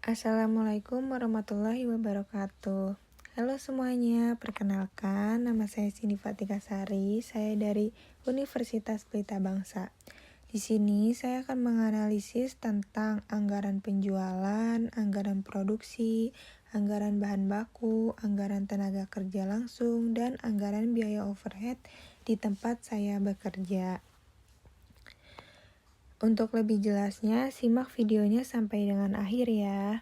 Assalamualaikum warahmatullahi wabarakatuh. Halo semuanya, perkenalkan nama saya Cindy Fatika Sari. Saya dari Universitas Pelita Bangsa. Di sini saya akan menganalisis tentang anggaran penjualan, anggaran produksi, anggaran bahan baku, anggaran tenaga kerja langsung, dan anggaran biaya overhead di tempat saya bekerja. Untuk lebih jelasnya, simak videonya sampai dengan akhir ya.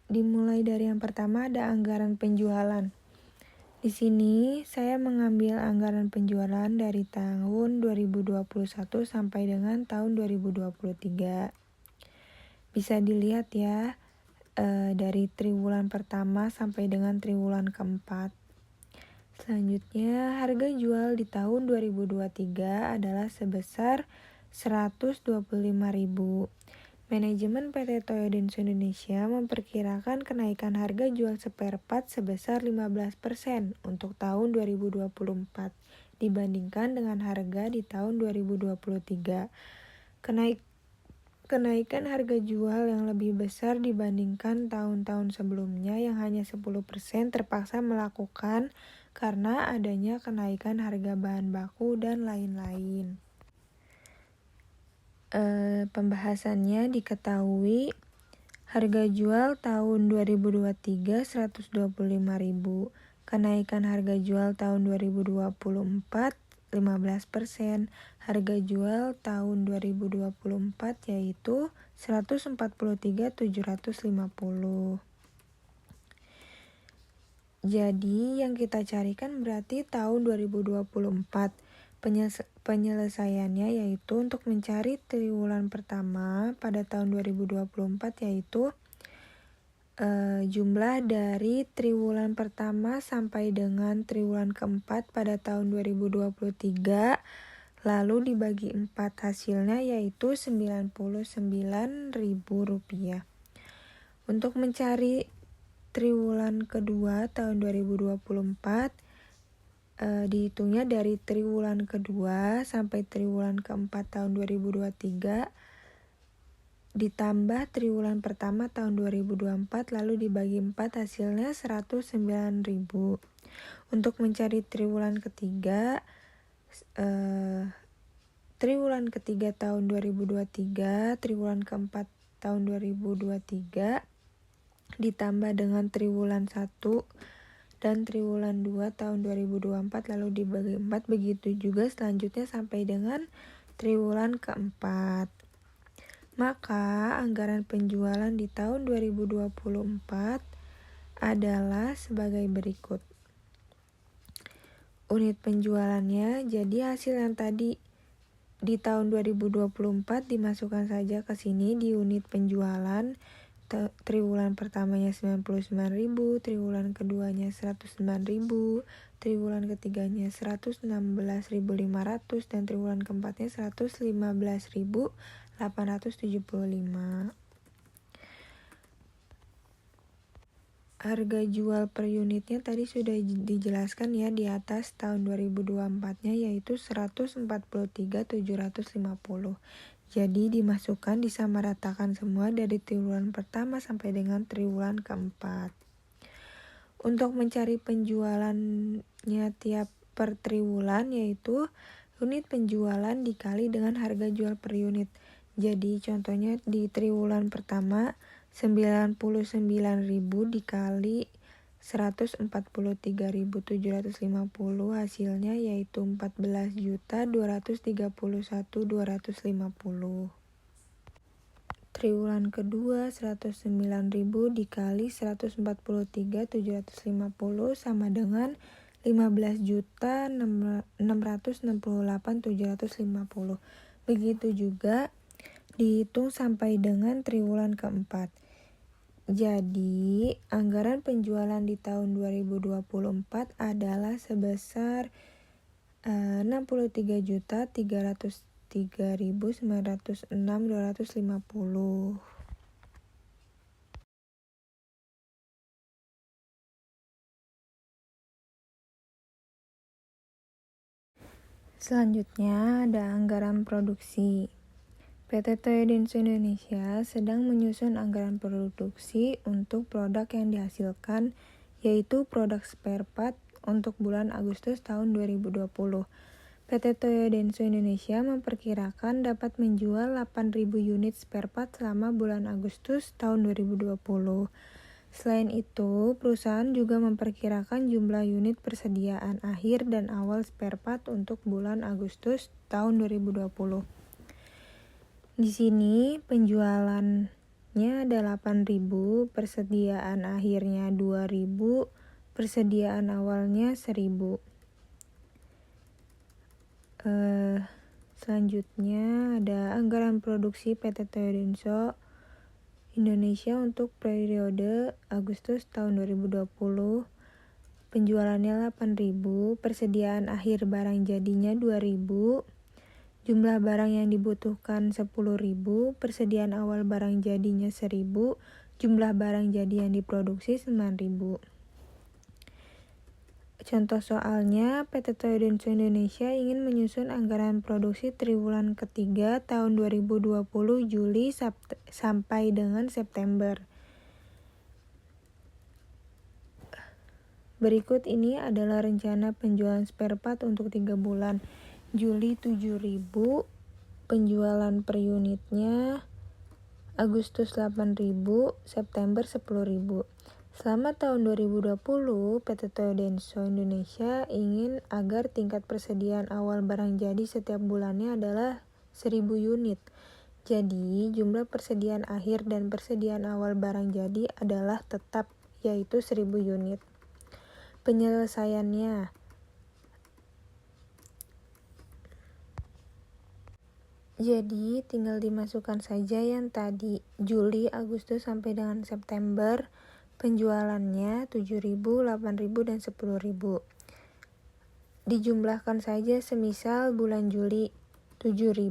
Dimulai dari yang pertama ada anggaran penjualan. Di sini saya mengambil anggaran penjualan dari tahun 2021 sampai dengan tahun 2023. Bisa dilihat ya, dari triwulan pertama sampai dengan triwulan keempat. Selanjutnya, harga jual di tahun 2023 adalah sebesar 125.000. Manajemen PT Toyodens Indonesia memperkirakan kenaikan harga jual spare part sebesar 15% untuk tahun 2024 dibandingkan dengan harga di tahun 2023. Kenaikan harga jual yang lebih besar dibandingkan tahun-tahun sebelumnya yang hanya 10% terpaksa melakukan karena adanya kenaikan harga bahan baku dan lain-lain. Pembahasannya diketahui harga jual tahun 2023 125.000, kenaikan harga jual tahun 2024 15%, harga jual tahun 2024 yaitu 143.750. Jadi yang kita carikan berarti tahun 2024. Penyelesaiannya yaitu untuk mencari triwulan pertama pada tahun 2024 yaitu jumlah dari triwulan pertama sampai dengan triwulan keempat pada tahun 2023 lalu dibagi 4, hasilnya yaitu Rp99.000. Untuk mencari triwulan kedua tahun 2024 dihitungnya dari triwulan kedua sampai triwulan keempat tahun 2023 ditambah triwulan pertama tahun 2024 lalu dibagi 4, hasilnya 109.000. Untuk mencari triwulan ketiga tahun 2023, triwulan keempat tahun 2023 ditambah dengan triwulan 1 dan triwulan 2 tahun 2024 lalu dibagi 4, begitu juga selanjutnya sampai dengan triwulan keempat. Maka anggaran penjualan di tahun 2024 adalah sebagai berikut. Unit penjualannya, jadi hasil yang tadi di tahun 2024 dimasukkan saja ke sini di unit penjualan. Triwulan pertamanya 99.000, triwulan keduanya 109.000, triwulan ketiganya 116.500 dan triwulan keempatnya 115.875. Harga jual per unitnya tadi sudah dijelaskan ya di atas tahun 2024-nya yaitu 143.750. Jadi dimasukkan disamaratakan semua dari triwulan pertama sampai dengan triwulan keempat. Untuk mencari penjualannya tiap per triwulan yaitu unit penjualan dikali dengan harga jual per unit. Jadi contohnya di triwulan pertama 99.000 dikali 143.750 hasilnya yaitu 14.231.250. Triwulan kedua 109.000 dikali 143.750 sama dengan 15.668.750. Begitu juga dihitung sampai dengan triwulan keempat. Jadi, anggaran penjualan di tahun 2024 adalah sebesar 63.303.906.250. Selanjutnya ada anggaran produksi. PT Toyo Denso Indonesia sedang menyusun anggaran produksi untuk produk yang dihasilkan, yaitu produk spare part untuk bulan Agustus tahun 2020. PT Toyo Denso Indonesia memperkirakan dapat menjual 8.000 unit spare part selama bulan Agustus tahun 2020. Selain itu, perusahaan juga memperkirakan jumlah unit persediaan akhir dan awal spare part untuk bulan Agustus tahun 2020. Di sini penjualannya ada 8.000, persediaan akhirnya 2.000, persediaan awalnya 1.000. Selanjutnya ada anggaran produksi PT Toyo Denso Indonesia untuk periode Agustus tahun 2020. Penjualannya 8.000, persediaan akhir barang jadinya 2.000. Jumlah barang yang dibutuhkan 10.000, persediaan awal barang jadinya 1.000, jumlah barang jadi yang diproduksi 9.000. Contoh soalnya, PT Toyo Denso Indonesia ingin menyusun anggaran produksi triwulan ketiga tahun 2020 Juli sampai dengan September. Berikut ini adalah rencana penjualan spare part untuk 3 bulan. Juli 7.000, penjualan per unitnya. Agustus 8.000, September 10.000. Selama tahun 2020, PT Toyo Denso Indonesia ingin agar tingkat persediaan awal barang jadi setiap bulannya adalah 1.000 unit. Jadi, jumlah persediaan akhir dan persediaan awal barang jadi adalah tetap, yaitu 1.000 unit. Penyelesaiannya, jadi tinggal dimasukkan saja yang tadi, Juli, Agustus sampai dengan September, penjualannya 7.000, 8.000, dan 10.000. Dijumlahkan saja semisal bulan Juli 7.000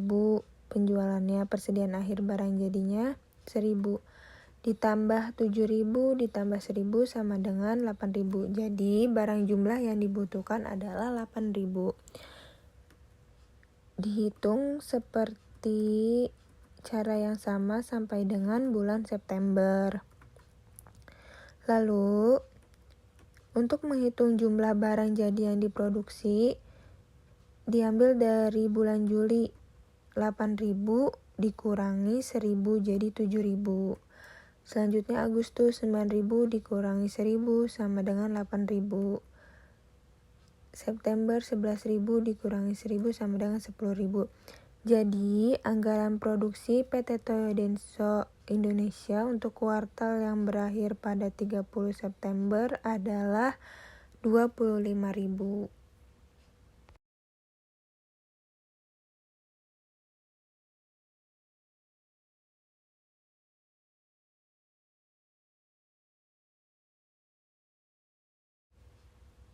penjualannya, persediaan akhir barang jadinya 1.000. Ditambah 7.000 ditambah 1.000 sama dengan 8.000. Jadi barang jumlah yang dibutuhkan adalah 8.000. Dihitung seperti cara yang sama sampai dengan bulan September. Lalu, untuk menghitung jumlah barang jadi yang diproduksi, diambil dari bulan Juli, 8.000 dikurangi 1.000 jadi 7.000. Selanjutnya Agustus, 9.000 dikurangi 1.000 sama dengan 8.000. September 11.000 dikurangi 1.000 sama dengan 10.000. Jadi, anggaran produksi PT Toyo Denso Indonesia untuk kuartal yang berakhir pada 30 September adalah 25.000.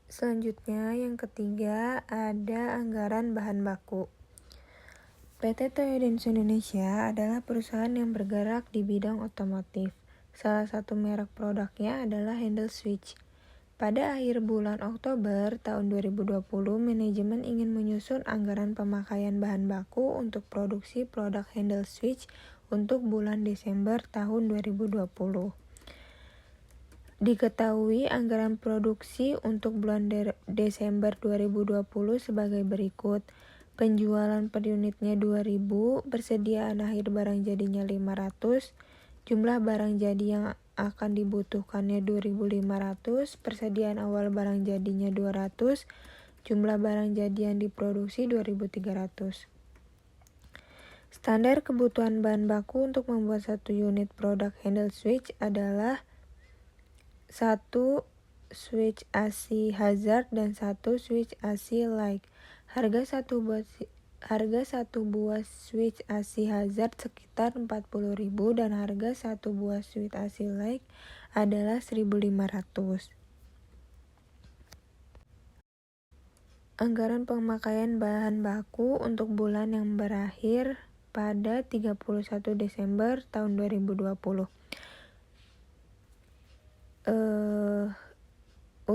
Selanjutnya, yang ketiga ada anggaran bahan baku. PT Toyo Denso Indonesia adalah perusahaan yang bergerak di bidang otomotif. Salah satu merek produknya adalah Handle Switch. Pada akhir bulan Oktober tahun 2020, manajemen ingin menyusun anggaran pemakaian bahan baku untuk produksi produk Handle Switch untuk bulan Desember tahun 2020. Diketahui anggaran produksi untuk bulan Desember 2020 sebagai berikut. Penjualan per unitnya 2.000, persediaan akhir barang jadinya 500, jumlah barang jadi yang akan dibutuhkannya 2.500, persediaan awal barang jadinya 200, jumlah barang jadi yang diproduksi 2.300. Standar kebutuhan bahan baku untuk membuat satu unit produk Handle Switch adalah 1 switch AC hazard dan 1 switch AC like. Harga satu buah switch AC hazard sekitar 40.000 dan harga satu buah switch AC like adalah 1.500. Anggaran pemakaian bahan baku untuk bulan yang berakhir pada 31 Desember tahun 2020.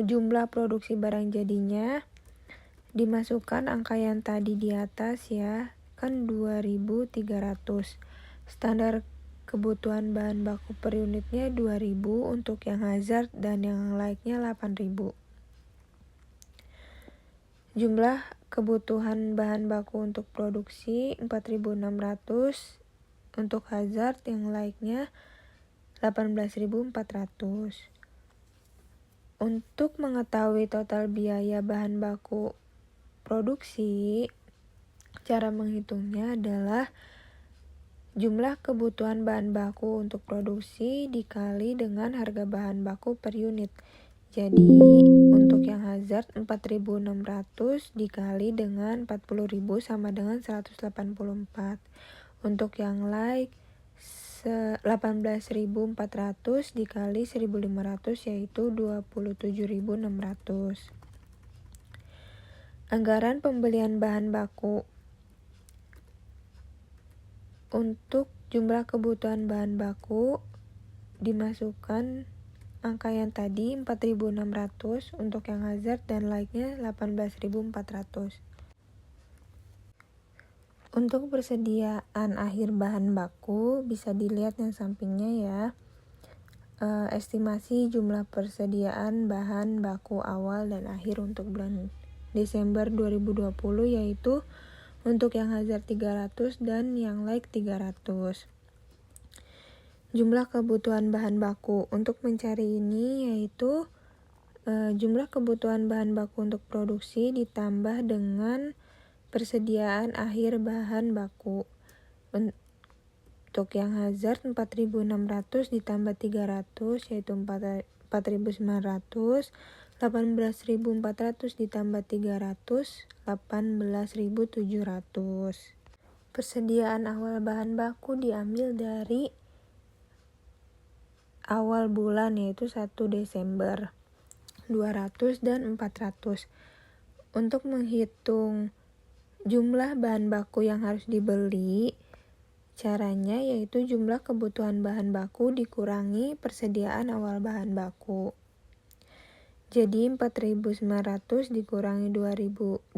Jumlah produksi barang jadinya dimasukkan angka yang tadi di atas ya, dimasukkan 2.300. Standar kebutuhan bahan baku per unitnya 2.000 untuk yang hazard dan yang like-nya 8.000. Jumlah kebutuhan bahan baku untuk produksi 4.600, untuk hazard yang like-nya 18.400. Untuk mengetahui total biaya bahan baku produksi, cara menghitungnya adalah jumlah kebutuhan bahan baku untuk produksi dikali dengan harga bahan baku per unit. Jadi, untuk yang hazard 4.600 dikali dengan 40.000 sama dengan 184. Untuk yang like 18.400 dikali 1.500 yaitu 27.600. Anggaran pembelian bahan baku untuk jumlah kebutuhan bahan baku dimasukkan angka yang tadi 4.600 untuk yang hazard dan like-nya 18.400. Untuk persediaan akhir bahan baku bisa dilihat yang sampingnya ya. Estimasi jumlah persediaan bahan baku awal dan akhir untuk bulan Desember 2020 yaitu untuk yang hazard 300 dan yang like 300. Jumlah kebutuhan bahan baku untuk mencari ini yaitu jumlah kebutuhan bahan baku untuk produksi ditambah dengan persediaan akhir bahan baku. Untuk yang hazard 4.600 ditambah 300 yaitu 4.900, 18.400 ditambah 300, 18.700. Persediaan awal bahan baku diambil dari awal bulan yaitu 1 Desember, 200 dan 400. Untuk menghitung jumlah bahan baku yang harus dibeli, caranya yaitu jumlah kebutuhan bahan baku dikurangi persediaan awal bahan baku. Jadi 4.900 dikurangi 2.200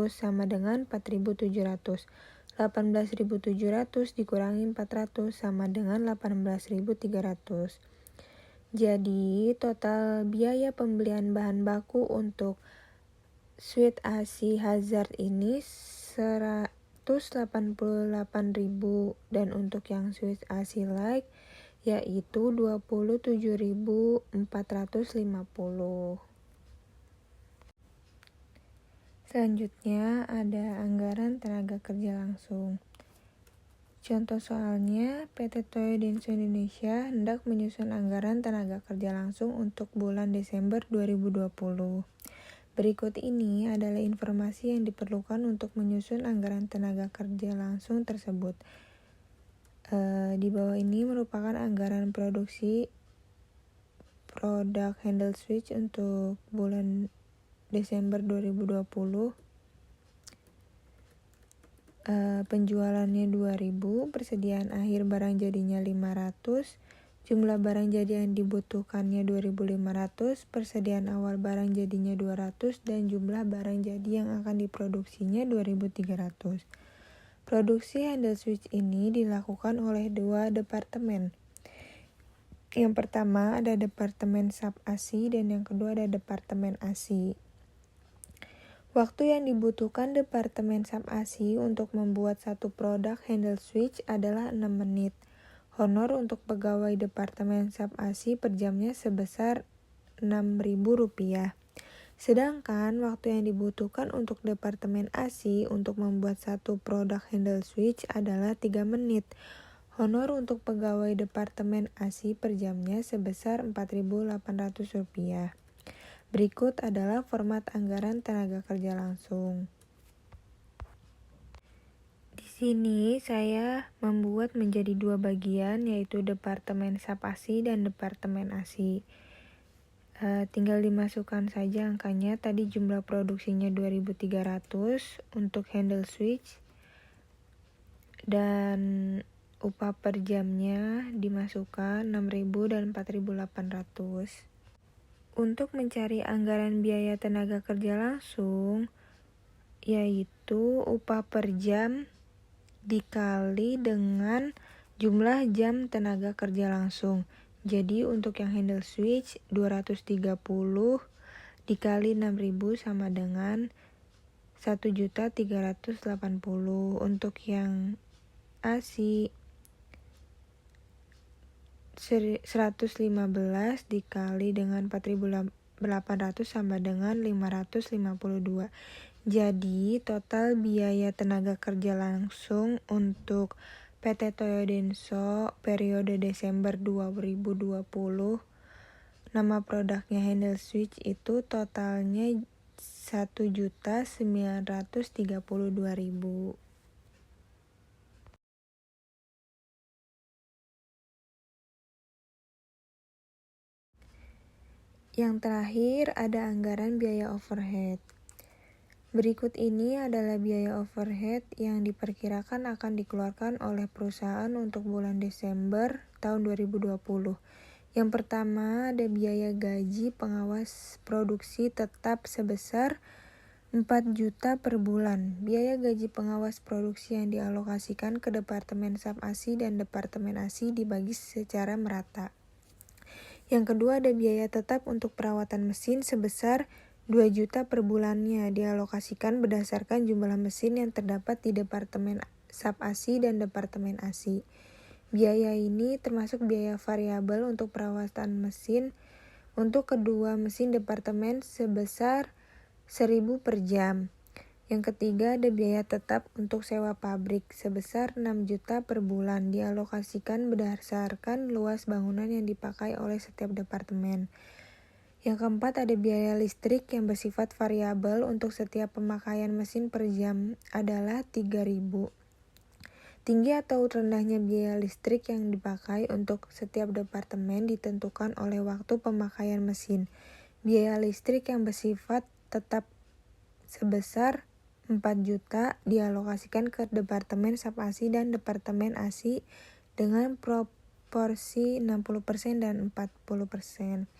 sama dengan 4.700. 18.700 dikurangi 400 sama dengan 18.300. Jadi total biaya pembelian bahan baku untuk Sweet ASI Hazard ini 188.000 dan untuk yang Sweet ASI Like yaitu 27.450. Selanjutnya ada anggaran tenaga kerja langsung. Contoh soalnya, PT Toyo Denso Indonesia hendak menyusun anggaran tenaga kerja langsung untuk bulan Desember 2020. Berikut ini adalah informasi yang diperlukan untuk menyusun anggaran tenaga kerja langsung tersebut. Di bawah ini merupakan anggaran produksi produk handle switch untuk bulan Desember 2020. Penjualannya 2.000, persediaan akhir barang jadinya 500, jumlah barang jadi yang dibutuhkannya 2.500, persediaan awal barang jadinya 200, dan jumlah barang jadi yang akan diproduksinya 2.300. Produksi handle switch ini dilakukan oleh 2 departemen. Yang pertama ada Departemen Sub ASI dan yang kedua ada Departemen ASI. Waktu yang dibutuhkan Departemen Sub ASI untuk membuat satu produk handle switch adalah 6 menit. Honor untuk pegawai Departemen Sub ASI per jamnya sebesar Rp6.000. Sedangkan waktu yang dibutuhkan untuk Departemen ASI untuk membuat satu produk handle switch adalah 3 menit. Honor untuk pegawai Departemen ASI per jamnya sebesar Rp4.800. Berikut adalah format anggaran tenaga kerja langsung. Di sini saya membuat menjadi 2 bagian yaitu Departemen Sub ASI dan Departemen ASI. Tinggal dimasukkan saja angkanya. Tadi jumlah produksinya 2.300 untuk handle switch dan upah per jamnya dimasukkan 6.000 dan 4.800. Untuk mencari anggaran biaya tenaga kerja langsung, yaitu upah per jam dikali dengan jumlah jam tenaga kerja langsung. Jadi untuk yang handle switch 230 dikali 6.000 sama dengan 1.380.000. Untuk yang AC 115 dikali dengan 4.800 sama dengan 552. Jadi total biaya tenaga kerja langsung untuk PT Toyo Denso periode Desember 2020, nama produknya handle switch, itu totalnya 1.932.000. Yang terakhir ada anggaran biaya overhead. Berikut ini adalah biaya overhead yang diperkirakan akan dikeluarkan oleh perusahaan untuk bulan Desember tahun 2020. Yang pertama ada biaya gaji pengawas produksi tetap sebesar 4 juta per bulan. Biaya gaji pengawas produksi yang dialokasikan ke Departemen SAP ASI dan Departemen ASI dibagi secara merata. Yang kedua ada biaya tetap untuk perawatan mesin sebesar 2 juta per bulannya, dialokasikan berdasarkan jumlah mesin yang terdapat di Departemen SAP ASI dan Departemen ASI. Biaya ini termasuk biaya variabel untuk perawatan mesin untuk kedua mesin departemen sebesar 1.000 per jam. Yang ketiga ada biaya tetap untuk sewa pabrik sebesar 6 juta per bulan, dialokasikan berdasarkan luas bangunan yang dipakai oleh setiap departemen. Yang keempat ada biaya listrik yang bersifat variabel untuk setiap pemakaian mesin per jam adalah 3.000. Tinggi atau rendahnya biaya listrik yang dipakai untuk setiap departemen ditentukan oleh waktu pemakaian mesin. Biaya listrik yang bersifat tetap sebesar 4 juta dialokasikan ke Departemen SAP ASI dan Departemen ASI dengan proporsi 60% dan 40%.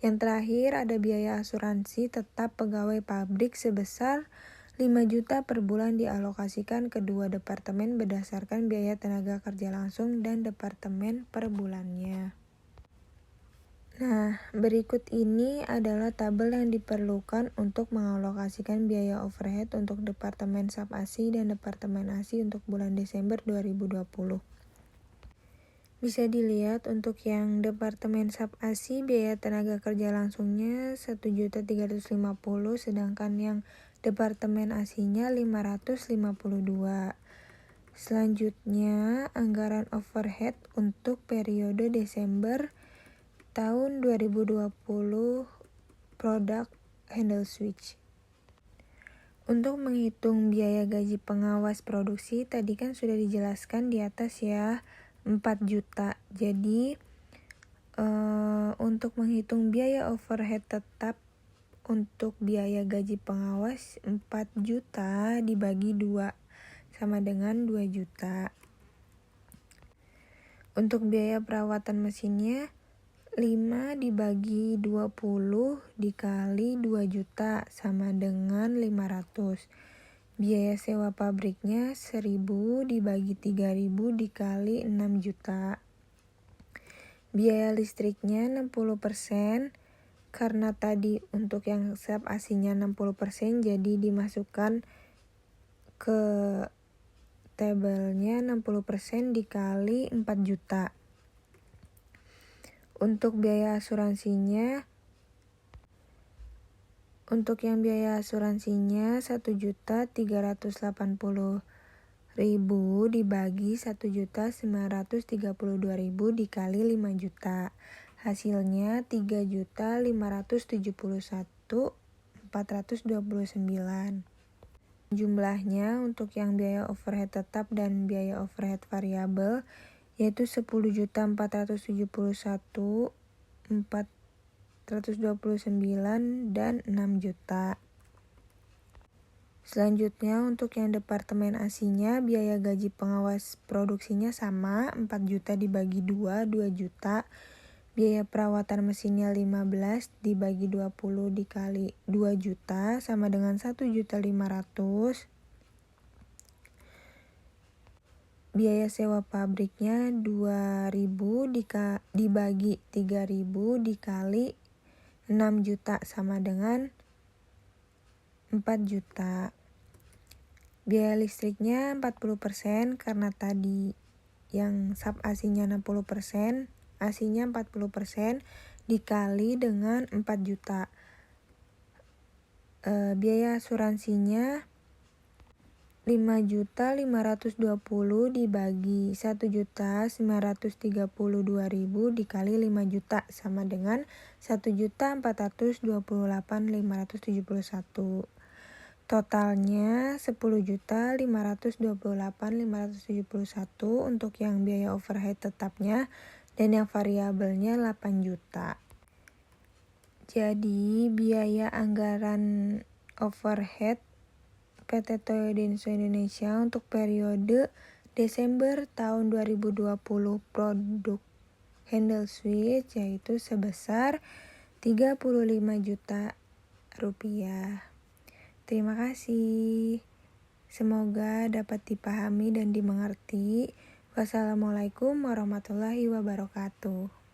Yang terakhir ada biaya asuransi tetap pegawai pabrik sebesar 5 juta per bulan dialokasikan kedua departemen berdasarkan biaya tenaga kerja langsung dan departemen per bulannya. Nah, berikut ini adalah tabel yang diperlukan untuk mengalokasikan biaya overhead untuk Departemen SAP ASI dan Departemen ASI untuk bulan Desember 2020. Bisa dilihat untuk yang Departemen SAP ASI biaya tenaga kerja langsungnya 1.350.000, sedangkan yang Departemen ASI-nya 552. Selanjutnya, anggaran overhead untuk periode Desember tahun 2020 produk handle switch. Untuk menghitung biaya gaji pengawas produksi tadi kan sudah dijelaskan di atas ya, 4 juta. Jadi untuk menghitung biaya overhead tetap untuk biaya gaji pengawas 4 juta dibagi 2 sama dengan 2 juta. Untuk biaya perawatan mesinnya 5 dibagi 20 dikali 2 juta sama dengan 500. Biaya sewa pabriknya 1.000 dibagi 3.000 dikali 6 juta. Biaya listriknya 60%, karena tadi untuk yang SAP ASI-nya 60% jadi dimasukkan ke tabelnya 60% dikali 4 juta. Untuk biaya asuransinya, untuk yang biaya asuransinya 1.380.000 dibagi 1.932.000 dikali 5 juta. Hasilnya 3.571.429. Jumlahnya untuk yang biaya overhead tetap dan biaya overhead variabel yaitu 10.471.429 dan 6 juta. Selanjutnya untuk yang Departemen ASI-nya biaya gaji pengawas produksinya sama, 4 juta dibagi 2, 2 juta. Biaya perawatan mesinnya 15 dibagi 20 dikali 2 juta sama dengan 1.500.000. biaya sewa pabriknya 2.000 dibagi 3.000 dikali 6 juta sama dengan 4 juta. Biaya listriknya 40% karena tadi yang sub AC-nya 60%, AC-nya 40% dikali dengan 4 juta. Biaya asuransinya 5.520 dibagi 1.932.000 dikali 5 juta sama dengan 1.428.571. Totalnya 10.528.571 untuk yang biaya overhead tetapnya dan yang variabelnya 8 juta. Jadi biaya anggaran overhead PT Toyo Denso Indonesia untuk periode Desember tahun 2020 produk handle switch yaitu sebesar 35 juta rupiah. Terima kasih. Semoga dapat dipahami dan dimengerti. Wassalamualaikum warahmatullahi wabarakatuh.